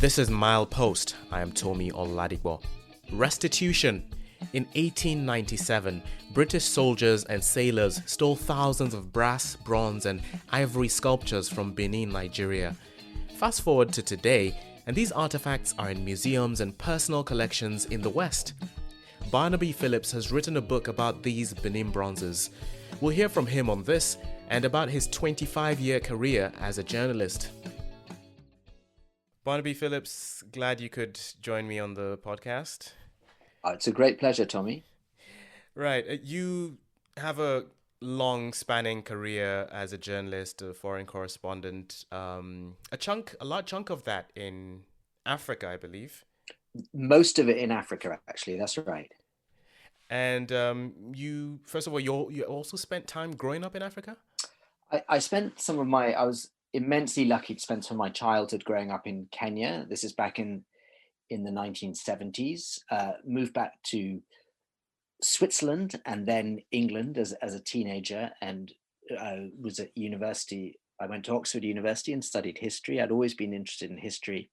This is Milepost. I am Tomi Oladipo. Restitution. In 1897, British soldiers and sailors stole thousands of brass, bronze, and ivory sculptures from Benin, Nigeria. Fast forward to today, and these artifacts are in museums and personal collections in the West. Barnaby Phillips has written a book about these Benin Bronzes. We'll hear from him on this and about his 25-year career as a journalist. Barnaby Phillips, glad you could join me on the podcast. It's a great pleasure, Tommy. Right. You have a long-spanning career as a journalist, a foreign correspondent. A large chunk of that in Africa, I believe. Most of it in Africa, actually. That's right. And you, first of all, you also spent time growing up in Africa? I spent I was immensely lucky to spend some of my childhood growing up in Kenya. This is back in the 1970s. Moved back to Switzerland and then England as a teenager, and was at university. I went to Oxford University and studied history. I'd always been interested in history.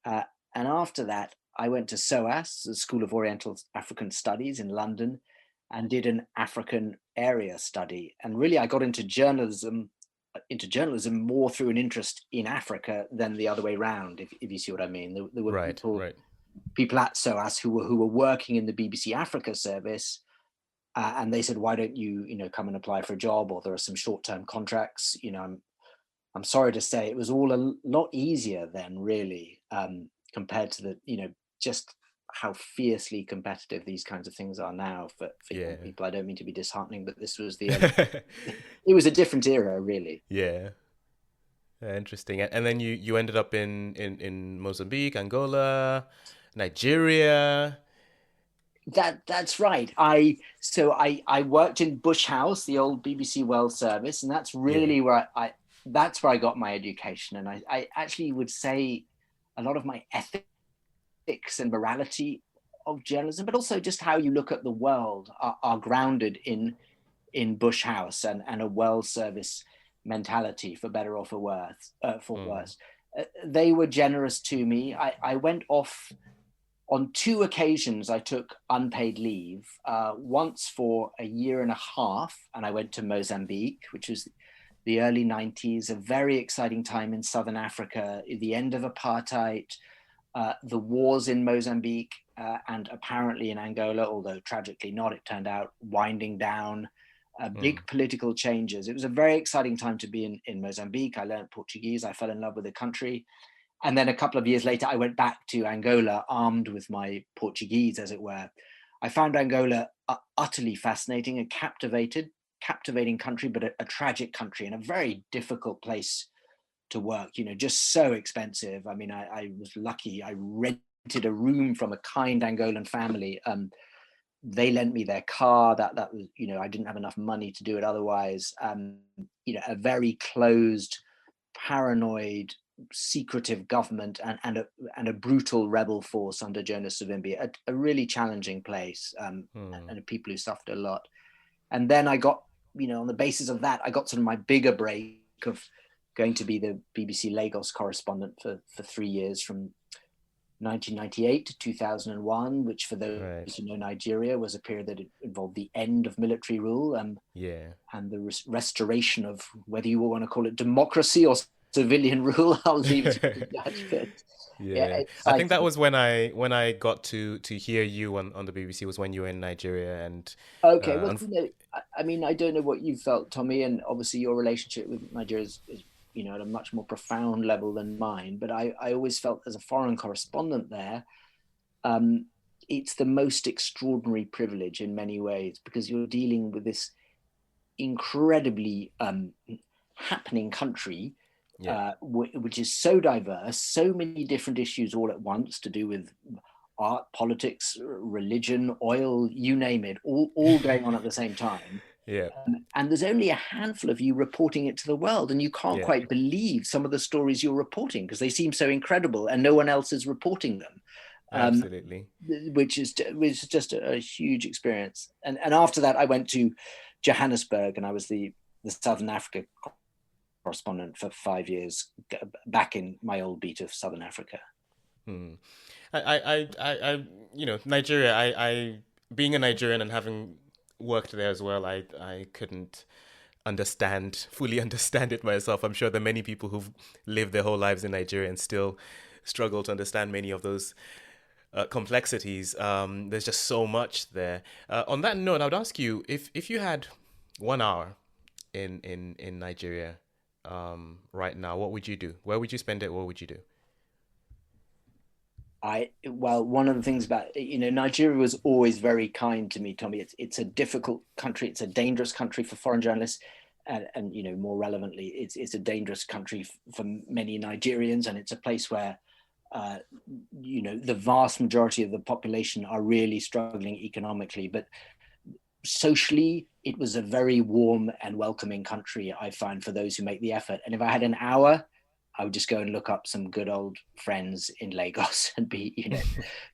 Uh, and after that, I went to SOAS, the School of Oriental African Studies in London, and did an African area study. And really, I got into journalism more through an interest in Africa than the other way around, if you see what I mean. There were Right, right. people at SOAS who were working in the BBC Africa service, and they said, "Why don't you come and apply for a job?" Or there are some short-term contracts. I'm sorry to say it was all a lot easier then, really, compared to just how fiercely competitive these kinds of things are now for young Yeah. people. I don't mean to be disheartening, but this was it was a different era, really. Yeah. Interesting. And then you ended up in Mozambique, Angola, Nigeria. That's right. I worked in Bush House, the old BBC World Service, and that's Yeah. really where that's where I got my education. And I actually would say a lot of my ethics and morality of journalism, but also just how you look at the world, are grounded in Bush House and a world service mentality, for better or for worse. Mm. They were generous to me. I went off on two occasions. I took unpaid leave, once for a year and a half, and I went to Mozambique, which was the early 90s, a very exciting time in Southern Africa, the end of apartheid, the wars in Mozambique, and apparently in Angola, although tragically not, it turned out, winding down, big Mm. political changes. It was a very exciting time to be in Mozambique. I learned Portuguese. I fell in love with the country. And then a couple of years later, I went back to Angola, armed with my Portuguese, as it were. I found Angola utterly fascinating, a captivating country, but a tragic country and a very difficult place to work. Just so expensive. I mean, I was lucky. I rented a room from a kind Angolan family. They lent me their car. That was, I didn't have enough money to do it otherwise. A very closed, paranoid, secretive government, and a brutal rebel force under Jonas Savimbi, a really challenging place, Mm. and people who suffered a lot. And then I got, on the basis of that, I got sort of my bigger break of going to be the BBC Lagos correspondent for 3 years, from 1998 to 2001, which, for those Right. who know Nigeria, was a period that involved the end of military rule, Yeah. and the restoration of, whether you want to call it democracy or civilian rule, I'll leave to the judge. But yeah, Yeah. I think that exciting. was when I got to hear you on the BBC was when you were in Nigeria and Okay, uh well, unf- I mean, I don't know what you felt, Tommy, and obviously your relationship with Nigeria is at a much more profound level than mine. But I always felt, as a foreign correspondent there, um, it's the most extraordinary privilege in many ways, because you're dealing with this incredibly happening country, yeah. which is so diverse, so many different issues all at once, to do with art, politics, religion, oil, you name it, all going on at the same time. Yeah. And there's only a handful of you reporting it to the world, and you can't Yeah. quite believe some of the stories you're reporting, because they seem so incredible and no one else is reporting them. Um, Absolutely. which is just a huge experience. And after that, I went to Johannesburg, and I was the Southern Africa correspondent for 5 years, back in my old beat of Southern Africa. Hmm. Nigeria. Being a Nigerian and having worked there as well, I couldn't fully understand it myself. I'm sure there are many people who've lived their whole lives in Nigeria and still struggle to understand many of those complexities. There's just so much there. On that note, I would ask you if you had 1 hour in Nigeria right now, what would you do? Where would you spend it? What would you do? Well, one of the things about, Nigeria was always very kind to me, Tommy. It's a difficult country. It's a dangerous country for foreign journalists, and more relevantly, it's a dangerous country for many Nigerians, and it's a place where uh, the vast majority of the population are really struggling economically, but socially, it was a very warm and welcoming country, I find, for those who make the effort. And if I had an hour, I would just go and look up some good old friends in Lagos and be,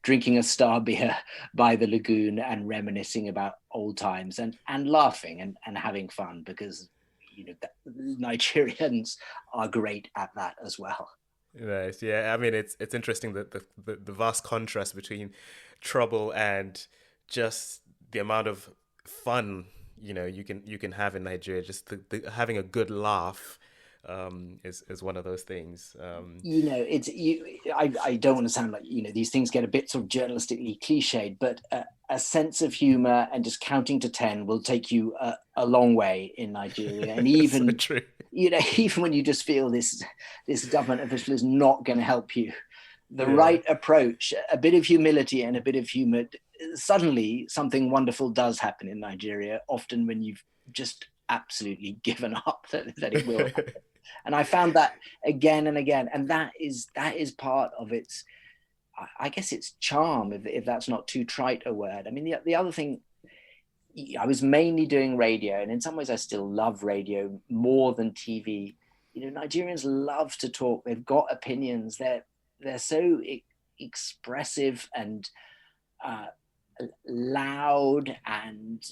drinking a star beer by the lagoon and reminiscing about old times and laughing and having fun, because Nigerians are great at that as well. Nice. Yeah. I mean, it's interesting that the vast contrast between trouble and just the amount of fun you can have in Nigeria. Just having a good laugh is one of those things. It's I don't want to sound like, these things get a bit sort of journalistically cliched, but a sense of humor and just counting to 10 will take you a long way in Nigeria. And So even, true. even when you just feel this government official is not going to help you, the Yeah. right approach, a bit of humility and a bit of humor, suddenly something wonderful does happen in Nigeria, often when you've just absolutely given up that it will happen. And I found that again and again, and that is part of its, I guess, its charm, if that's not too trite a word. I mean, the other thing, I was mainly doing radio, and in some ways I still love radio more than TV. Nigerians love to talk. They've got opinions. They're so expressive and uh, loud and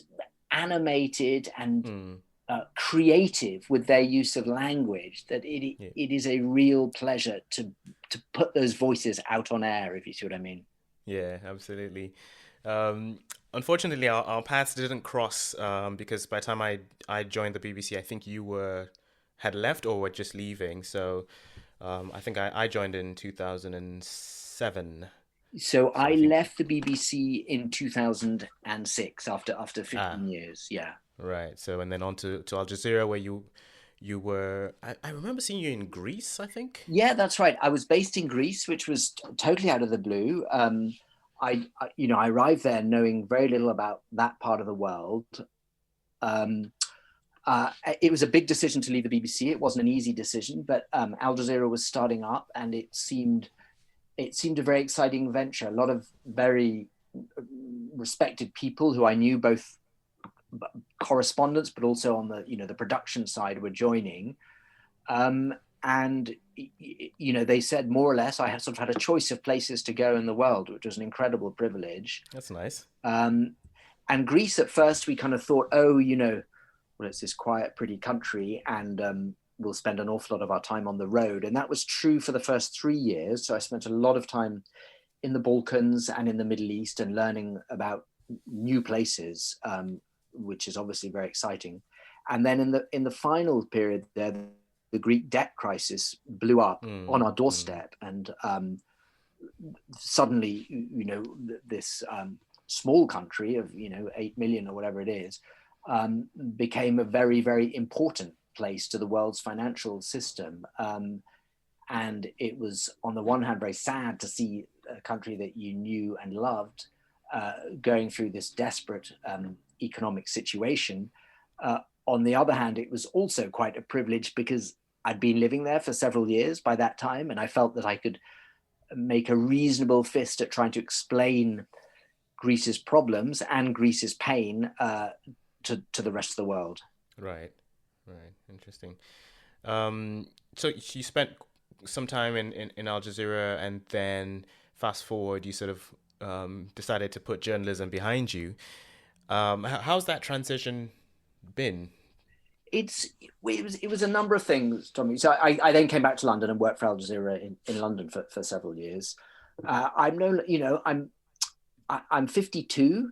animated and Hmm. creative with their use of language, that Yeah. it is a real pleasure to put those voices out on air, if you see what I mean. Yeah, absolutely. Um, Unfortunately, our paths didn't cross because by the time I joined the BBC, I think you had left or were just leaving. So I think I joined in 2007. So So I I think left the BBC in 2006 after ah 15 years. Yeah. right. So and then on to Al Jazeera where you were. I remember seeing you in Greece. I think. Yeah, that's right. I was based in Greece, which was totally out of the blue. I arrived there knowing very little about that part of the world. Um, it was a big decision to leave the BBC. It wasn't an easy decision, but Al Jazeera was starting up, and it seemed a very exciting venture. A lot of very respected people who I knew, both correspondents, but also on the production side, were joining. Um, and they said more or less I had sort of had a choice of places to go in the world, which was an incredible privilege. That's nice. Um, and Greece, at first, we kind of thought, oh, well, it's this quiet, pretty country, and we'll spend an awful lot of our time on the road. And that was true for the first 3 years. So I spent a lot of time in the Balkans and in the Middle East and learning about new places, which is obviously very exciting. And then in the final period there, the Greek debt crisis blew up on Mm, our mm, doorstep, and suddenly, this small country of 8 million or whatever it is, became a very, very important place to the world's financial system. And it was, on the one hand, very sad to see a country that you knew and loved going through this desperate economic situation. On the other hand, it was also quite a privilege, because I'd been living there for several years by that time, and I felt that I could make a reasonable fist at trying to explain Greece's problems and Greece's pain to the rest of the world. right, right. Interesting. So you spent some time in Al Jazeera, and then fast forward, you sort of decided to put journalism behind you. How's that transition been? It was a number of things, Tommy. So I then came back to London and worked for Al Jazeera in London for several years. I'm no, you know, I'm 52,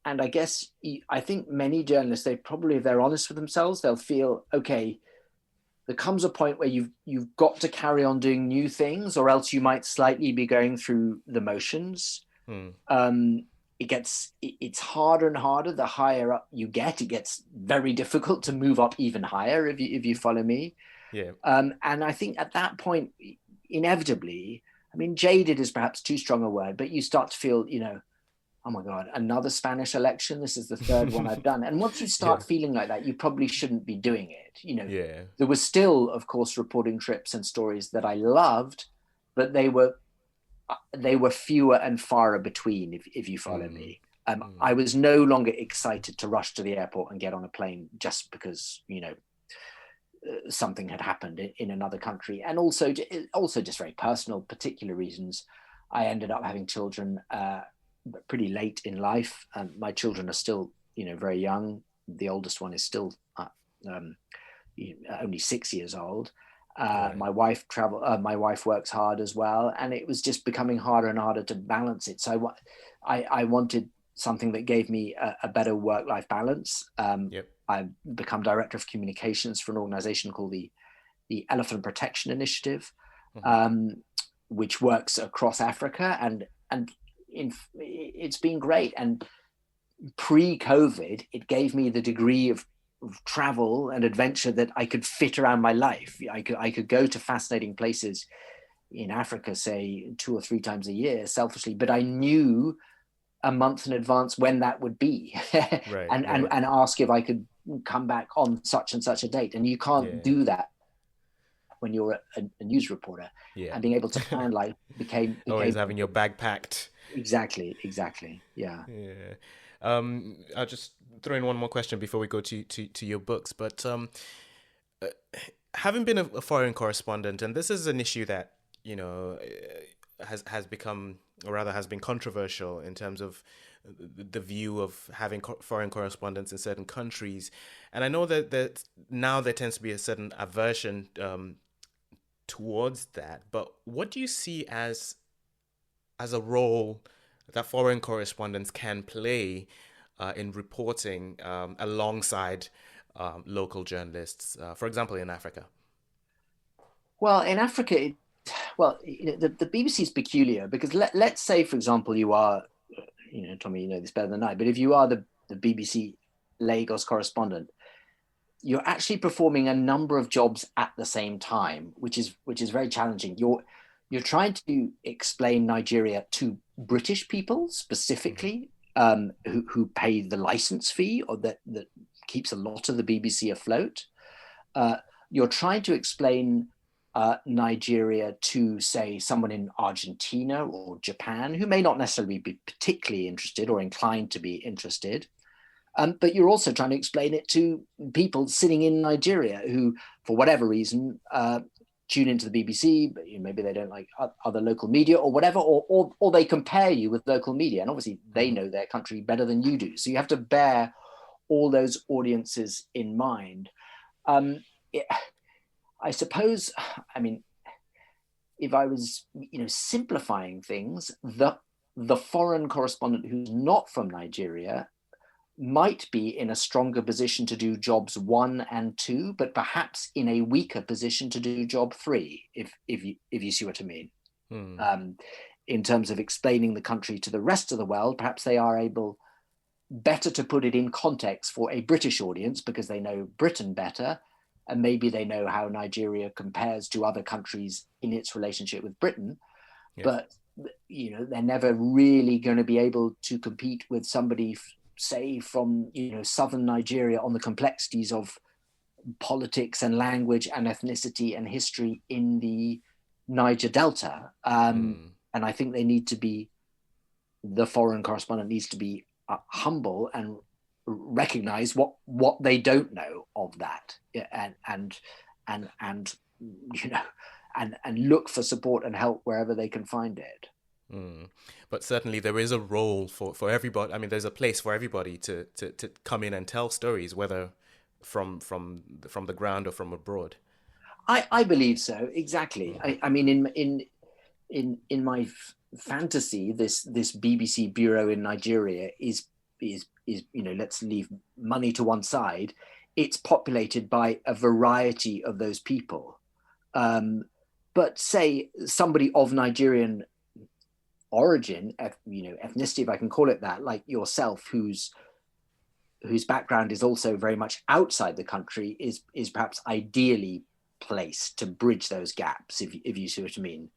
and I guess I think many journalists, they probably, if they're honest with themselves, they'll feel, okay, there comes a point where you've got to carry on doing new things, or else you might slightly be going through the motions. Hmm. It's harder and harder the higher up you get. It gets very difficult to move up even higher, if you follow me. Yeah. And I think at that point, inevitably, I mean, jaded is perhaps too strong a word, but you start to feel, oh my God, another Spanish election. This is the third one I've done. And once you Yeah. start feeling like that, you probably shouldn't be doing it. Yeah. There was still, of course, reporting trips and stories that I loved, but they were fewer and far between, if you follow Mm. me. Mm. I was no longer excited to rush to the airport and get on a plane just because, something had happened in another country. And also just very personal, particular reasons. I ended up having children pretty late in life. My children are still, very young. The oldest one is still only 6 years old. Right. My wife works hard as well, and it was just becoming harder and harder to balance it. So I wanted something that gave me a better work-life balance. Yep. I've become director of communications for an organization called the Elephant Protection Initiative, Mm-hmm. which works across Africa, and it's been great. And pre-COVID, it gave me the degree of travel and adventure that I could fit around my life. I could go to fascinating places in Africa, say 2 or 3 times a year, selfishly, but I knew a month in advance when that would be, Right. and Right. ask if I could come back on such and such a date. And you can't Yeah. do that when you're a news reporter. Yeah. And being able to plan life Always became having your bag packed. exactly, yeah. Yeah. I'll just throw in one more question before we go to your books. But uh, having been a foreign correspondent, and this is an issue that has become, or rather has been controversial in terms of the view of having foreign correspondents in certain countries, and I know that now there tends to be a certain aversion towards that. But what do you see as a role that foreign correspondents can play in reporting alongside local journalists, for example, in Africa? Well, in Africa, the BBC is peculiar because let's say, for example, you are, Tommy, you know this better than I, but if you are the BBC Lagos correspondent, you're actually performing a number of jobs at the same time, which is very challenging. You're trying to explain Nigeria to British people Mm-hmm. specifically, who pay the license fee, or that keeps a lot of the BBC afloat. Uh, you're trying to explain Nigeria to, say, someone in Argentina or Japan who may not necessarily be particularly interested or inclined to be interested. But you're also trying to explain it to people sitting in Nigeria who, for whatever reason, tune into the BBC, but maybe they don't like other local media or whatever, or they compare you with local media. And obviously they Mm-hmm. know their country better than you do. So you have to bear all those audiences in mind. Um, it, I suppose, I mean, if I was, simplifying things, the foreign correspondent who's not from Nigeria might be in a stronger position to do jobs 1 and 2, but perhaps in a weaker position to do job 3, if you see what I mean. Mm. Um, in terms of explaining the country to the rest of the world, perhaps they are able better to put it in context for a British audience because they know Britain better, and maybe they know how Nigeria compares to other countries in its relationship with Britain, Yep. but they're never really going to be able to compete with somebody, say, from southern Nigeria on the complexities of politics and language and ethnicity and history in the Niger Delta. Mm. And I think the foreign correspondent needs to be humble and recognize what they don't know of that, and and look for support and help wherever they can find it. Mm. But certainly there is a role for everybody. I mean, there's a place for everybody to come in and tell stories, whether from the ground or from abroad. I believe so, exactly. I mean, in my fantasy, this BBC bureau in Nigeria is let's leave money to one side. It's populated by a variety of those people. But say somebody of Nigerian origin, ethnicity, if I can call it that, like yourself, whose background is also very much outside the country, is perhaps ideally placed to bridge those gaps, if you see what I mean.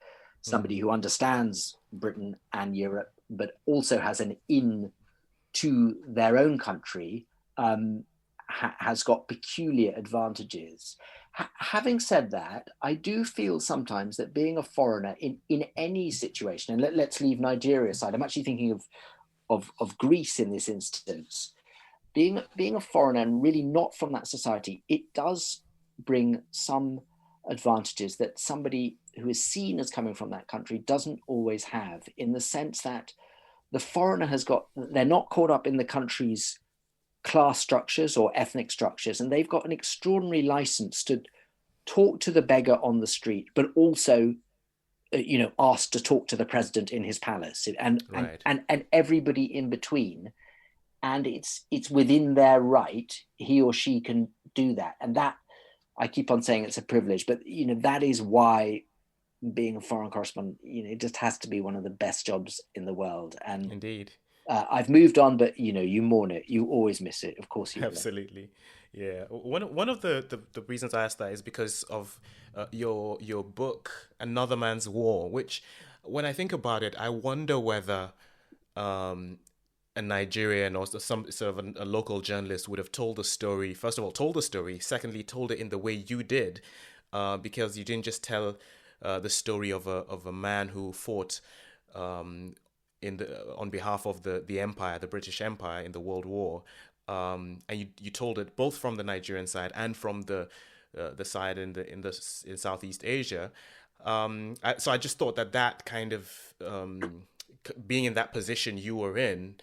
Somebody who understands Britain and Europe, but also has an in to their own country, has got peculiar advantages. Having said that, I do feel sometimes that being a foreigner in any situation, and let's leave Nigeria aside, I'm actually thinking of Greece in this instance, being a foreigner and really not from that society, it does bring some advantages that somebody who is seen as coming from that country doesn't always have, in the sense that the foreigner they're not caught up in the country's class structures or ethnic structures, and they've got an extraordinary license to talk to the beggar on the street, but also asked to talk to the president in his palace, and everybody in between. And it's within their right, he or she can do that. And that, I keep on saying it's a privilege, but that is why being a foreign correspondent, it just has to be one of the best jobs in the world. And indeed, I've moved on, but you mourn it. You always miss it. Of course you will. Absolutely. Yeah. One of the reasons I asked that is because of your book, Another Man's War, which, when I think about it, I wonder whether a Nigerian or some sort of a local journalist would have told the story. First of all, told the story. Secondly, told it in the way you did, because you didn't just tell the story of a man who fought on behalf of the empire, the British Empire in the World War, and you told it both from the Nigerian side and from the side in Southeast Asia. So I just thought that kind of being in that position you were in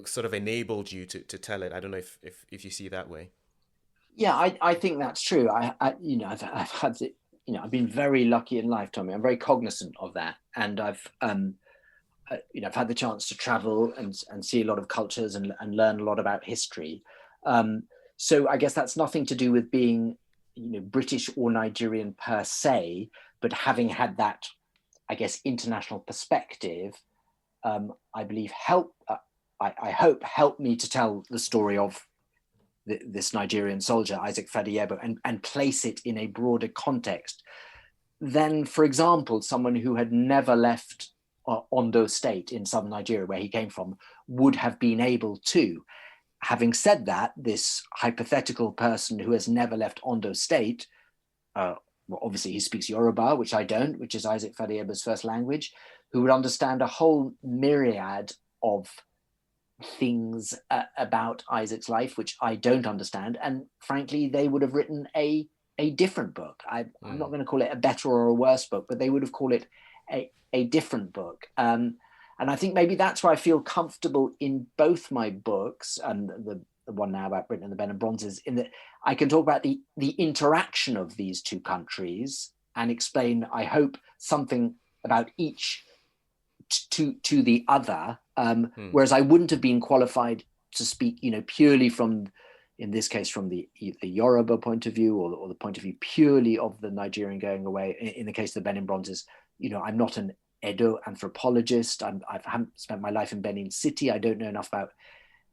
sort of enabled you to tell it. I don't know if you see it that way. Yeah, I think that's true. I've had the, I've been very lucky in life, Tommy. I'm very cognizant of that, and I've had the chance to travel and see a lot of cultures and learn a lot about history. So I guess that's nothing to do with being, British or Nigerian per se, but having had that, I guess, international perspective, I believe I hope helped me to tell the story of this Nigerian soldier, Isaac Fadoyebo, and place it in a broader context than, for example, someone who had never left Ondo State in southern Nigeria, where he came from, would have been able to. Having said that, this hypothetical person who has never left Ondo State, well, obviously he speaks Yoruba, which I don't, which is Isaac Fadoyebo's first language, who would understand a whole myriad of things about Isaac's life, which I don't understand. And frankly, they would have written a different book. I'm not going to call it a better or a worse book, but they would have called it a different book. And I think maybe that's why I feel comfortable in both my books, and the one now about Britain and the Benin Bronzes, in that I can talk about the interaction of these two countries and explain, I hope, something about each to the other, whereas I wouldn't have been qualified to speak, purely from, in this case, from the Yoruba point of view, or the point of view purely of the Nigerian going away. In the case of the Benin Bronzes, I'm not an Edo anthropologist. I haven't spent my life in Benin City. I don't know enough about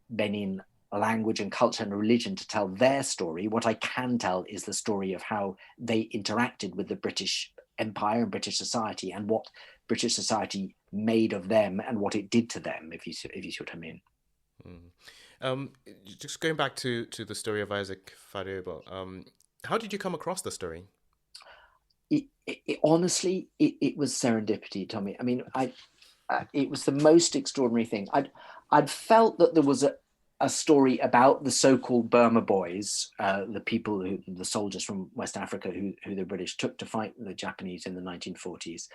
Benin language and culture and religion to tell their story. What I can tell is the story of how they interacted with the British Empire and British society, and what British society made of them and what it did to them, if you see what I mean. Just going back to the story of Isaac Fadoyebo, how did you come across the story? Honestly, it was serendipity, Tommy. I mean, it was the most extraordinary thing. I'd felt that there was a story about the so-called Burma boys, the soldiers from West Africa who the British took to fight the Japanese in the 1940s.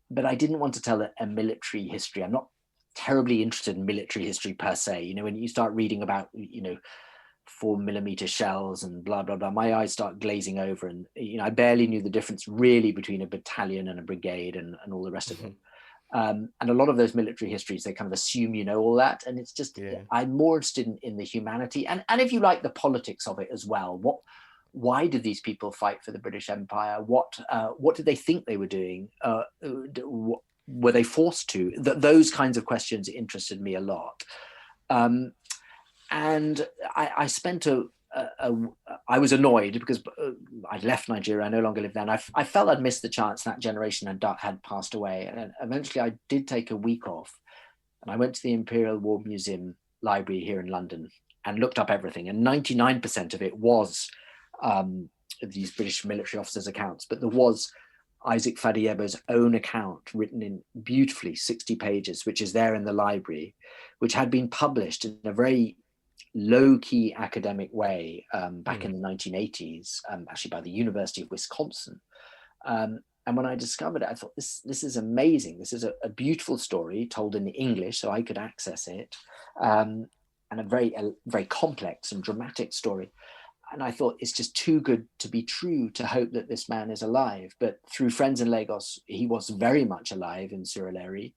But I didn't want to tell a military history. I'm not terribly interested in military history per se. When you start reading about, 4mm shells and blah blah blah, my eyes start glazing over, and I barely knew the difference really between a battalion and a brigade and all the rest of it. And a lot of those military histories, they kind of assume all that, and it's just, I'm more interested in the humanity and if you like, the politics of it as well. Why did these people fight for the British Empire? What did they think they were doing? Were they forced to? Those kinds of questions interested me a lot. And I spent I was annoyed because I'd left Nigeria. I no longer lived there. And I felt I'd missed the chance. That generation had passed away. And eventually I did take a week off. And I went to the Imperial War Museum library here in London and looked up everything. And 99% of it was these British military officers' accounts. But there was Isaac Fadoyebo's own account, written in beautifully 60 pages, which is there in the library, which had been published in a very low-key academic way back in the 1980s, actually by the University of Wisconsin. And when I discovered it, I thought, this is amazing. This is a beautiful story told in English, so I could access it, and a very complex and dramatic story. And I thought, it's just too good to be true to hope that this man is alive. But through friends in Lagos, he was very much alive in Surulere,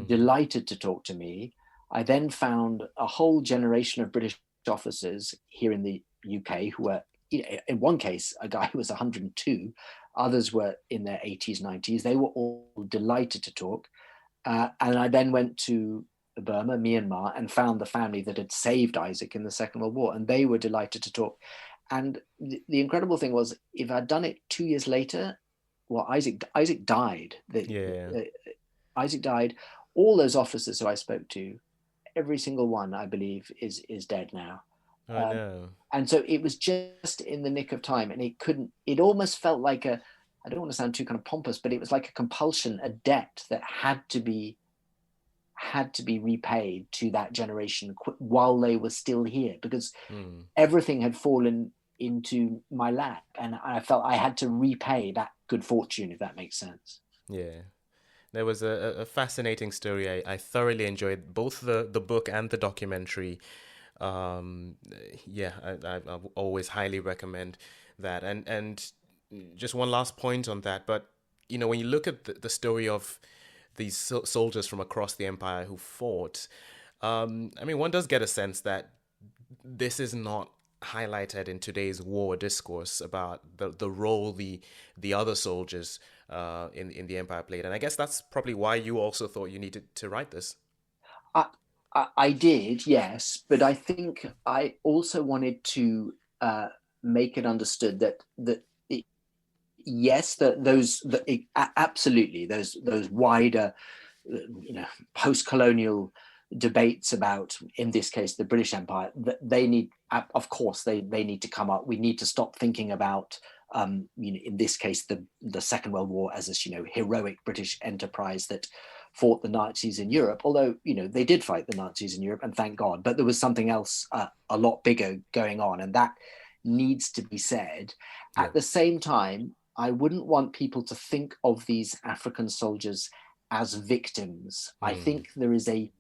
delighted to talk to me. I then found a whole generation of British officers here in the UK who were, in one case, a guy who was 102, others were in their 80s, 90s. They were all delighted to talk. And I then went to Burma, Myanmar, and found the family that had saved Isaac in the Second World War, and they were delighted to talk. And the incredible thing was, if I'd done it 2 years later, well, Isaac died. Isaac died. All those officers who I spoke to, every single one, I believe, is dead now. No. And so it was just in the nick of time, and it almost felt like I don't want to sound too kind of pompous, but it was like a compulsion, a debt that had to be repaid to that generation while they were still here, because everything had fallen into my lap, and I felt I had to repay that good fortune, if that makes sense. Yeah. There was a fascinating story. I thoroughly enjoyed both the book and the documentary. I always highly recommend that. And just one last point on that. But, when you look at the story of these soldiers from across the empire who fought, one does get a sense that this is not highlighted in today's war discourse about the role the other soldiers in the empire played. And I guess that's probably why you also thought you needed to write this. I did, yes, but I think I also wanted to make it understood that absolutely those wider post-colonial debates about, in this case, the British Empire, they need to come up. We need to stop thinking about in this case the Second World War as this heroic British enterprise that fought the Nazis in Europe, although they did fight the Nazis in Europe, and thank God, but there was something else a lot bigger going on, and that needs to be said. At the same time, I wouldn't want people to think of these African soldiers as victims. I think there is a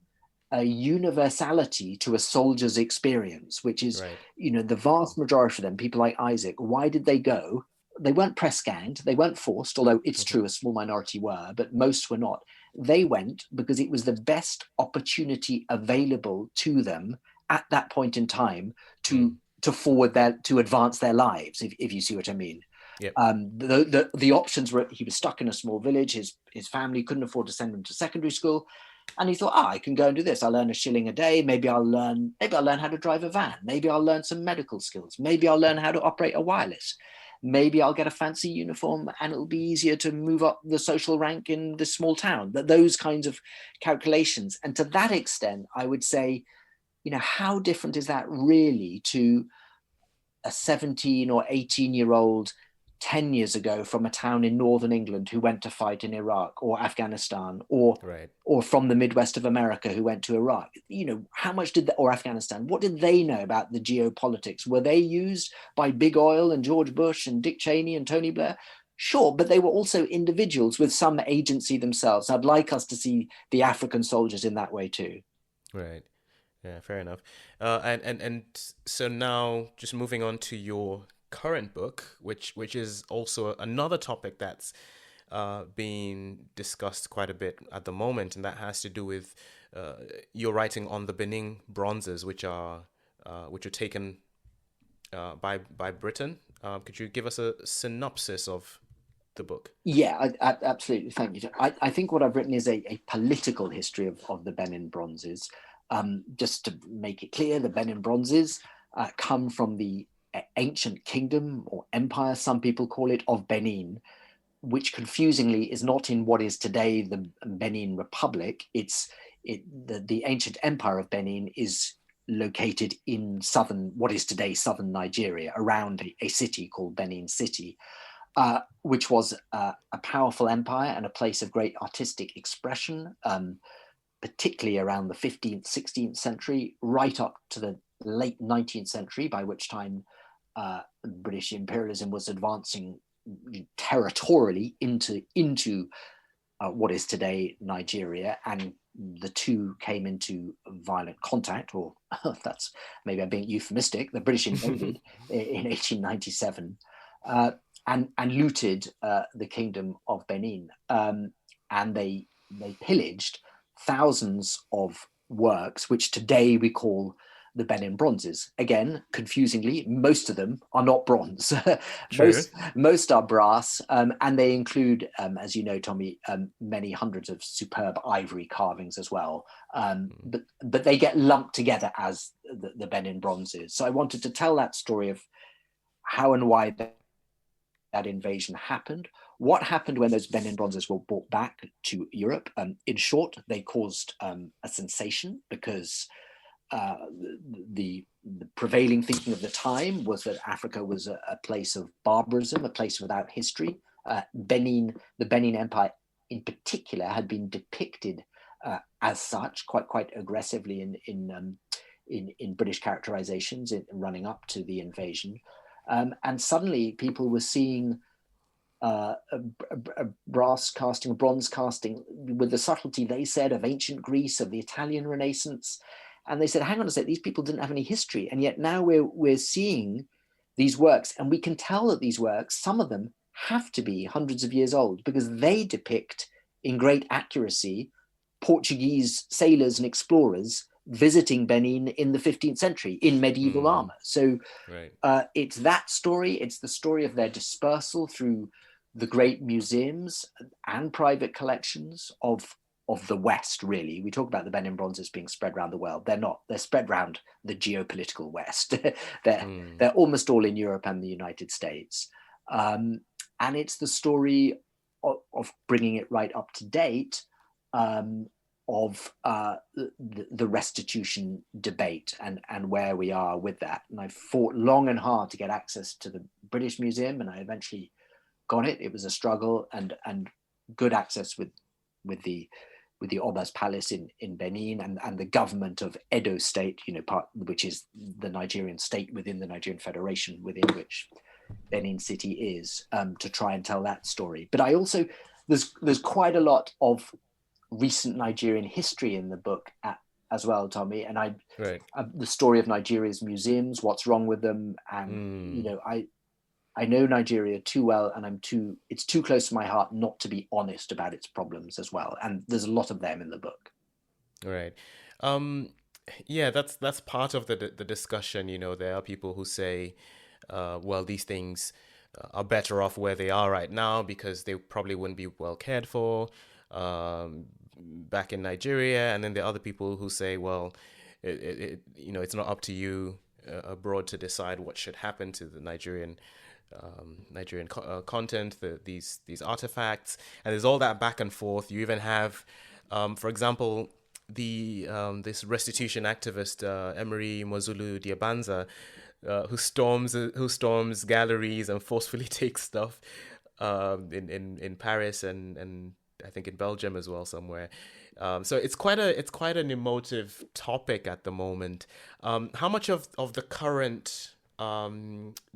universality to a soldier's experience, which is, the vast majority of them, people like Isaac, why did they go? They weren't press ganged, they weren't forced, although it's true a small minority were, but most were not. They went because it was the best opportunity available to them at that point in time to advance their lives, if you see what I mean. Yep. The options were, he was stuck in a small village, his family couldn't afford to send him to secondary school, and he thought, I can go and do this. I'll earn $1 a day. Maybe I'll learn how to drive a van. Maybe I'll learn some medical skills. Maybe I'll learn how to operate a wireless. Maybe I'll get a fancy uniform and it'll be easier to move up the social rank in this small town. Those kinds of calculations. And to that extent, I would say, how different is that really to a 17 or 18-year-old 10 years ago from a town in northern England who went to fight in Iraq or Afghanistan, or from the Midwest of America who went to Iraq? How much or Afghanistan, what did they know about the geopolitics? Were they used by Big Oil and George Bush and Dick Cheney and Tony Blair? Sure, but they were also individuals with some agency themselves. I'd like us to see the African soldiers in that way too. Right. Yeah, fair enough. And so now, just moving on to your current book, which is also another topic that's being discussed quite a bit at the moment, and that has to do with uh, your writing on the Benin Bronzes, which are taken by Britain. Could you give us a synopsis of the book? Yeah, absolutely. Thank you. I think what I've written is a political history of the Benin Bronzes. Just to make it clear, the Benin Bronzes come from the ancient kingdom or empire, some people call it, of Benin, which confusingly is not in what is today the Benin Republic. The ancient empire of Benin is located in what is today southern Nigeria, around a city called Benin City, which was a powerful empire and a place of great artistic expression, particularly around the 15th, 16th century, right up to the late 19th century, by which time British imperialism was advancing territorially into what is today Nigeria, and the two came into violent contact, or that's maybe I'm being euphemistic. The British invaded in 1897 and looted the kingdom of Benin, and they pillaged thousands of works, which today we call the Benin Bronzes. Again, confusingly, most of them are not bronze. True. most are brass, and they include, as you know, Tommy, many hundreds of superb ivory carvings as well. But they get lumped together as the Benin Bronzes. So I wanted to tell that story of how and why that invasion happened, what happened when those Benin Bronzes were brought back to Europe. In short, they caused a sensation because the prevailing thinking of the time was that Africa was a place of barbarism, a place without history. The Benin Empire in particular had been depicted as such quite aggressively in British characterizations running up to the invasion. And suddenly people were seeing a brass casting, a bronze casting, with the subtlety, they said, of ancient Greece, of the Italian Renaissance. And they said, hang on a sec, these people didn't have any history. And yet now we're seeing these works, and we can tell that these works, some of them have to be hundreds of years old, because they depict in great accuracy Portuguese sailors and explorers visiting Benin in the 15th century in medieval armor. So Right. it's that story. It's the story of their dispersal through the great museums and private collections of the West, really. We talk about the Benin Bronzes being spread around the world. They're not. They're spread around the geopolitical West. they're almost all in Europe and the United States. And it's the story of bringing it right up to date, of the restitution debate and where we are with that. And I fought long and hard to get access to the British Museum, and I eventually got it. It was a struggle, and good access with the Oba's palace in Benin and the government of Edo State, which is the Nigerian state within the Nigerian Federation, within which Benin City is, to try and tell that story. But I also there's quite a lot of recent Nigerian history in the book as well, Tommy. And the story of Nigeria's museums, what's wrong with them, and I know Nigeria too well, and it's too close to my heart not to be honest about its problems as well. And there's a lot of them in the book. Right. Yeah, that's part of the discussion. There are people who say, well, these things are better off where they are right now because they probably wouldn't be well cared for back in Nigeria. And then there are other people who say, well, it's not up to you abroad to decide what should happen to the Nigerian content, these artifacts, and there's all that back and forth. You even have, for example, this restitution activist Emery Mozulu Diabanza, who storms galleries and forcefully takes stuff in Paris and I think in Belgium as well somewhere. So it's quite an emotive topic at the moment. How much of the current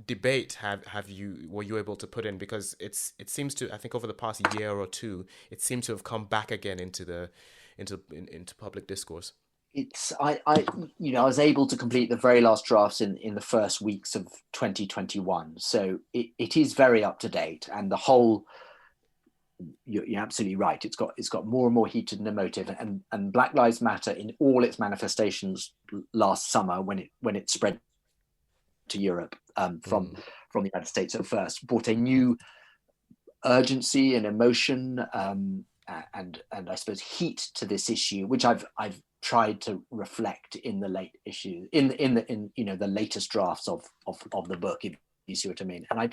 debate were you able to put in, because it seems to, I think over the past year or two, it seemed to have come back again into public discourse? it's I was able to complete the very last drafts in the first weeks of 2021, so it is very up to date, and the whole, you're absolutely right, it's got more and more heated and emotive, and Black Lives Matter in all its manifestations last summer, when it spread to Europe, from the United States at first, brought a new urgency and emotion, and I suppose heat to this issue, which I've tried to reflect in the late issue, in the latest drafts of the book, if you see what I mean. And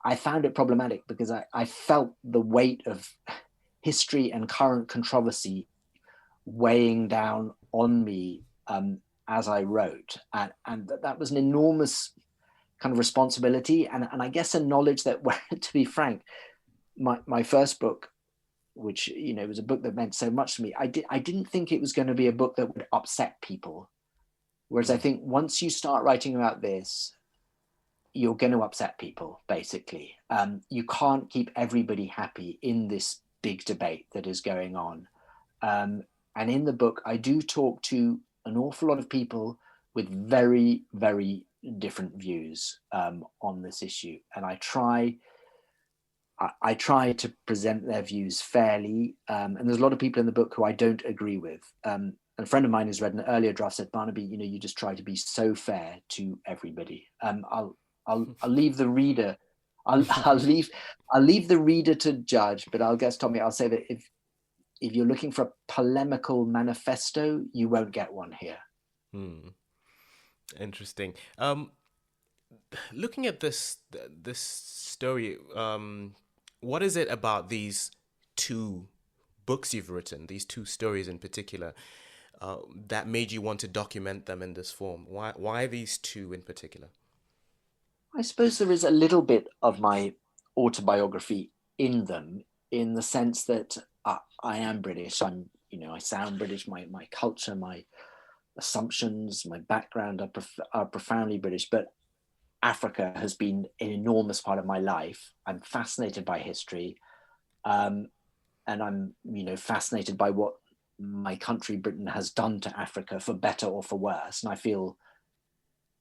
I found it problematic because I felt the weight of history and current controversy weighing down on me, as I wrote, and that was an enormous kind of responsibility, and I guess a knowledge that, to be frank, my first book, which was a book that meant so much to me, I didn't think it was going to be a book that would upset people, whereas I think once you start writing about this, you're going to upset people, basically. You can't keep everybody happy in this big debate that is going on, and in the book I do talk to an awful lot of people with very, very different views on this issue, and I try to present their views fairly, and there's a lot of people in the book who I don't agree with. And a friend of mine who's read an earlier draft said, Barnaby, you just try to be so fair to everybody. I'll leave the reader. I'll leave the reader to judge, but I'll guess, Tommy, I'll say that if you're looking for a polemical manifesto, you won't get one here. Interesting. Looking at this story, what is it about these two books you've written, these two stories in particular, that made you want to document them in this form? Why these two in particular? I suppose there is a little bit of my autobiography in them, in the sense that I am British. I sound British. My culture, my assumptions, my background are profoundly British, but Africa has been an enormous part of my life. I'm fascinated by history, and I'm fascinated by what my country, Britain, has done to Africa, for better or for worse. And I feel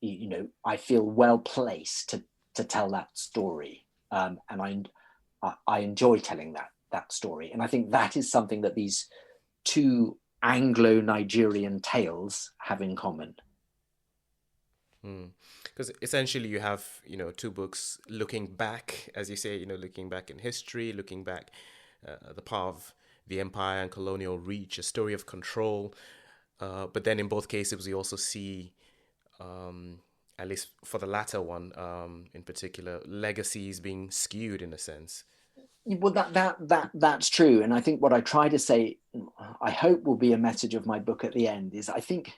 well placed to tell that story, and I enjoy telling that story. And I think that is something that these two Anglo-Nigerian tales have in common. Because essentially you have, two books looking back, as you say, looking back in history, looking back the power of the empire and colonial reach, a story of control. But then in both cases, we also see, at least for the latter one in particular, legacies being skewed in a sense. Well, that's true. And I think what I try to say, I hope will be a message of my book at the end, is I think,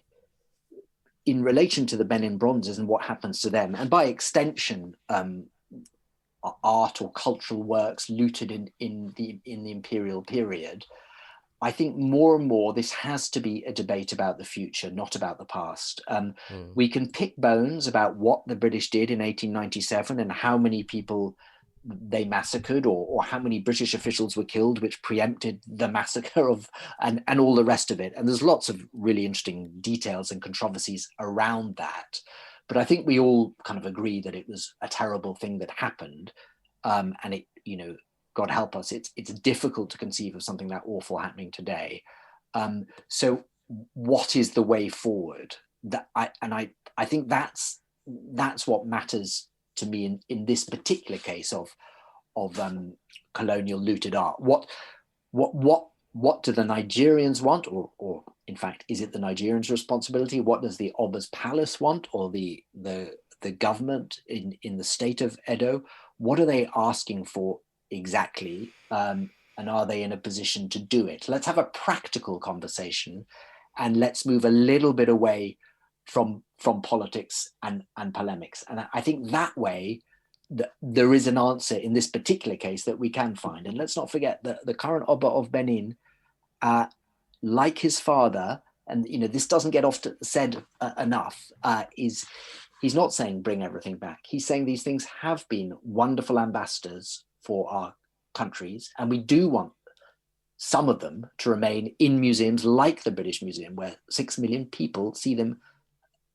in relation to the Benin Bronzes and what happens to them, and by extension, art or cultural works looted in the imperial period, I think more and more this has to be a debate about the future, not about the past. We can pick bones about what the British did in 1897 and how many people they massacred, or how many British officials were killed, which preempted the massacre of, and all the rest of it. And there's lots of really interesting details and controversies around that. But I think we all kind of agree that it was a terrible thing that happened. And it, God help us, it's difficult to conceive of something that awful happening today. So what is the way forward? I think that's what matters to me in this particular case of colonial looted art. What do the Nigerians want, or in fact, is it the Nigerians' responsibility? What does the Oba's palace want, or the government in the state of Edo? What are they asking for exactly? And are they in a position to do it? Let's have a practical conversation, and let's move a little bit away from politics and polemics. And I think that way there is an answer in this particular case that we can find. And let's not forget that the current Oba of Benin, like his father, and this doesn't get often said enough, is he's not saying bring everything back. He's saying these things have been wonderful ambassadors for our countries, and we do want some of them to remain in museums like the British Museum, where 6 million people see them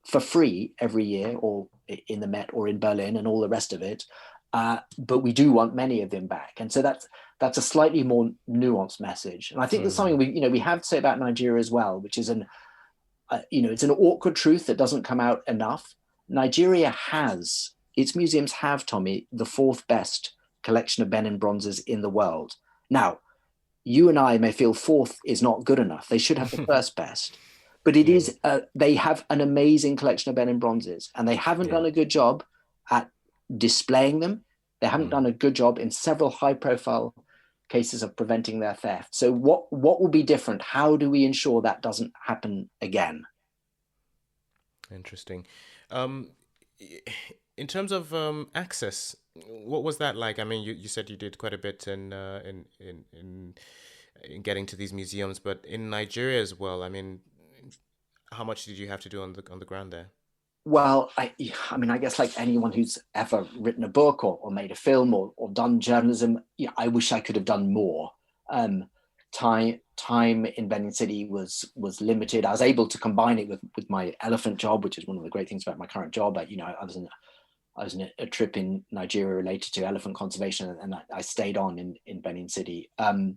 for free every year, or in the Met or in Berlin and all the rest of it. But we do want many of them back. And so that's a slightly more nuanced message. And I think there's something we have to say about Nigeria as well, which is it's an awkward truth that doesn't come out enough. Nigeria has, its museums have, Tomi, the 4th best collection of Benin bronzes in the world. Now, you and I may feel 4th is not good enough. They should have the 1st best. But it is, they have an amazing collection of Benin bronzes, and they haven't done a good job at displaying them. They haven't done a good job in several high-profile cases of preventing their theft. So what will be different? How do we ensure that doesn't happen again? Interesting. In terms of access, what was that like? I mean, you said you did quite a bit in getting to these museums, but in Nigeria as well. I mean, how much did you have to do on the ground there? Well, I mean, I guess like anyone who's ever written a book or made a film or done journalism, I wish I could have done more. Time in Benin City was limited. I was able to combine it with my elephant job, which is one of the great things about my current job. I was in a trip in Nigeria related to elephant conservation, and I stayed on in Benin City. I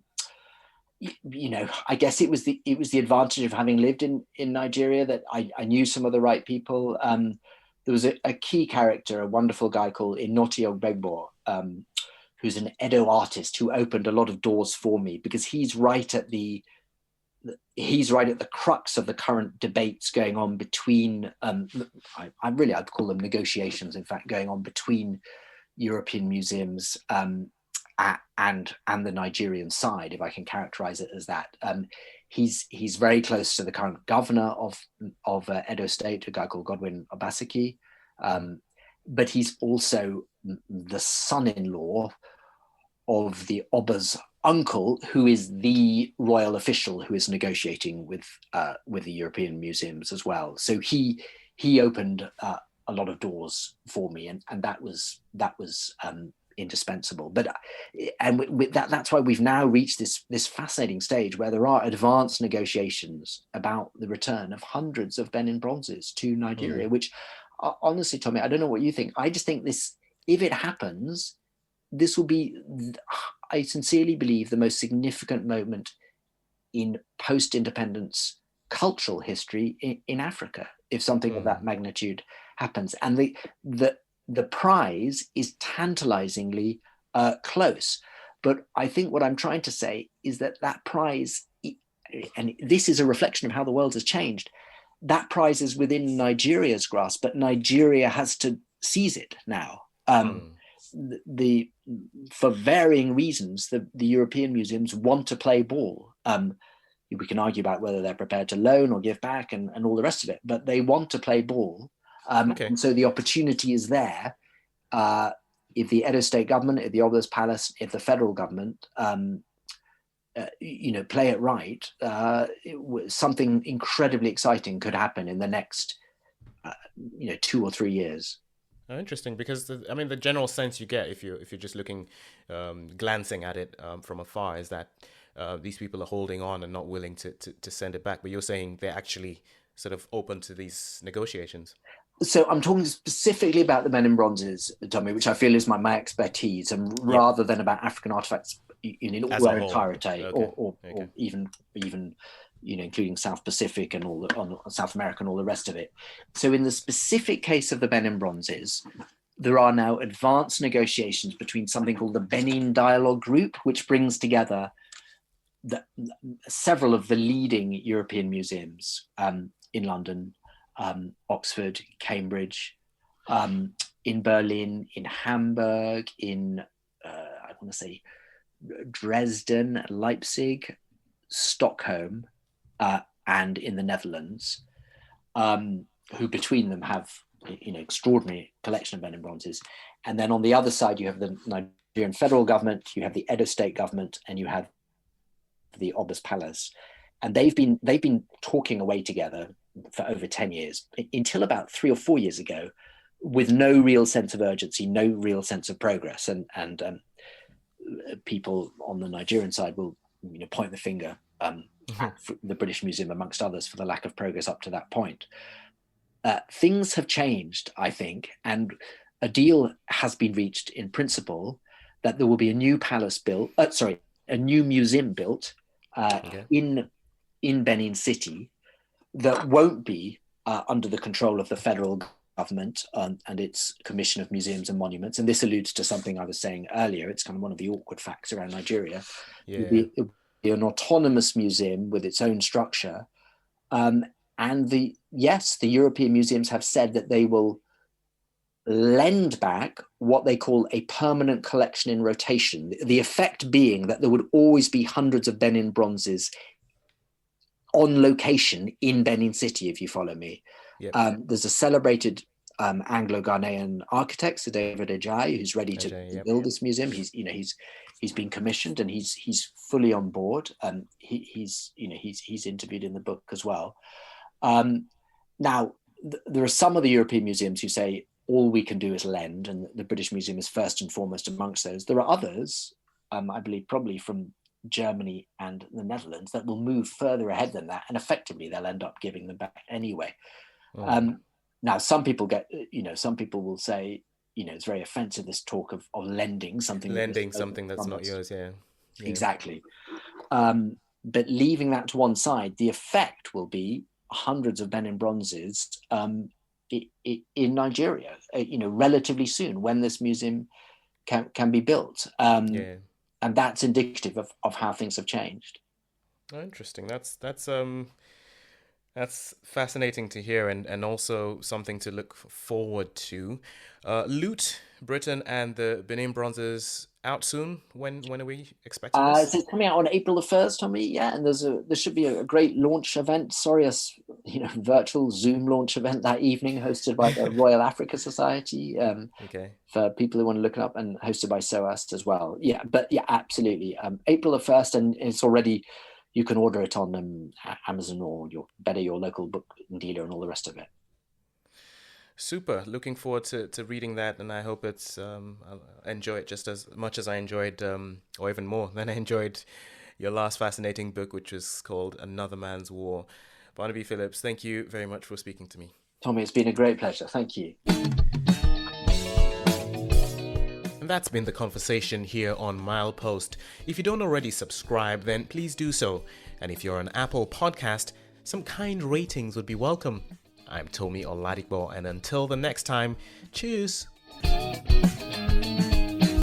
guess it was the advantage of having lived in Nigeria that I knew some of the right people. There was a key character, a wonderful guy called Inoti Ogbegbo, who's an Edo artist who opened a lot of doors for me, because he's right at the crux of the current debates going on between, I'd call them negotiations, in fact, going on between European museums and the Nigerian side, if I can characterize it as that. He's very close to the current governor of Edo State, a guy called Godwin Obaseki, but he's also the son-in-law of the Oba's uncle, who is the royal official who is negotiating with the European museums as well. So he opened a lot of doors for me, and that was indispensable. But with that's why we've now reached this fascinating stage where there are advanced negotiations about the return of hundreds of Benin bronzes to Nigeria, which honestly, Tomi, I don't know what you think. I just think this, if it happens, this will be, I sincerely believe, the most significant moment in post-independence cultural history in Africa, if something of that magnitude happens. And the prize is tantalizingly close. But I think what I'm trying to say is that prize, and this is a reflection of how the world has changed, that prize is within Nigeria's grasp, but Nigeria has to seize it now. For varying reasons, the European museums want to play ball. We can argue about whether they're prepared to loan or give back and all the rest of it, but they want to play ball. And so the opportunity is there. If the Edo State government, if the Oba's Palace, if the federal government, play it right, something incredibly exciting could happen in the next, 2 or 3 years. Oh, interesting, because the general sense you get if you're just looking, glancing at it from afar, is that these people are holding on and not willing to send it back. But you're saying they're actually sort of open to these negotiations. So I'm talking specifically about the Benin Bronzes, Tomi, which I feel is my expertise, and rather than about African artifacts in all their entirety, or even including South Pacific and South America and all the rest of it. So in the specific case of the Benin Bronzes, there are now advanced negotiations between something called the Benin Dialogue Group, which brings together several of the leading European museums in London, Oxford, Cambridge, in Berlin, in Hamburg, in I want to say Dresden, Leipzig, Stockholm, and in the Netherlands, who between them have extraordinary collection of Benin bronzes. And then on the other side, you have the Nigerian federal government, you have the Edo State government, and you have the Oba's Palace. And they've been talking away together for over 10 years, until about 3 or 4 years ago, with no real sense of urgency, no real sense of progress. And people on the Nigerian side will point the finger at the British Museum, amongst others, for the lack of progress up to that point. Things have changed, I think, and a deal has been reached in principle that there will be a new palace built, a new museum built in Benin City that won't be under the control of the federal government and its Commission of Museums and Monuments. And this alludes to something I was saying earlier. It's kind of one of the awkward facts around Nigeria. It'll be an autonomous museum with its own structure. And the European museums have said that they will lend back what they call a permanent collection in rotation. The effect being that there would always be hundreds of Benin bronzes on location in Benin City, if you follow me. Yep. There's a celebrated Anglo-Ghanaian architect, Sir David Ajayi, who's ready to build this museum. He's been commissioned and he's fully on board. He's interviewed in the book as well. Now, there are some of the European museums who say all we can do is lend, and the British Museum is first and foremost amongst those. There are others, I believe, probably from Germany and the Netherlands, that will move further ahead than that, and effectively they'll end up giving them back anyway. Now, some people will say, it's very offensive, this talk of lending something that's not yours. Exactly. But leaving that to one side, the effect will be hundreds of Benin bronzes in Nigeria, relatively soon, when this museum can be built. And that's indicative of how things have changed. Oh, interesting. That's fascinating to hear, and also something to look forward to. Loot, Britain and the Benin Bronzes out soon. When are we expecting this? So it's coming out on April the 1st, Tommy. Yeah, and there should be a great launch event. Virtual Zoom launch event that evening, hosted by the Royal Africa Society. For people who want to look it up, and hosted by SOAS as well. Yeah, absolutely. April the 1st, and it's already. You can order it on Amazon or your local book dealer and all the rest of it. Super. Looking forward to reading that, and I hope I'll enjoy it just as much as I enjoyed, or even more than I enjoyed your last fascinating book, which is called Another Man's War. Barnaby Phillips, thank you very much for speaking to me. Tomi, it's been a great pleasure. Thank you. And that's been the conversation here on Milepost. If you don't already subscribe, then please do so. And if you're an Apple podcast, some kind ratings would be welcome. I'm Tomi Oladipo, and until the next time, cheers!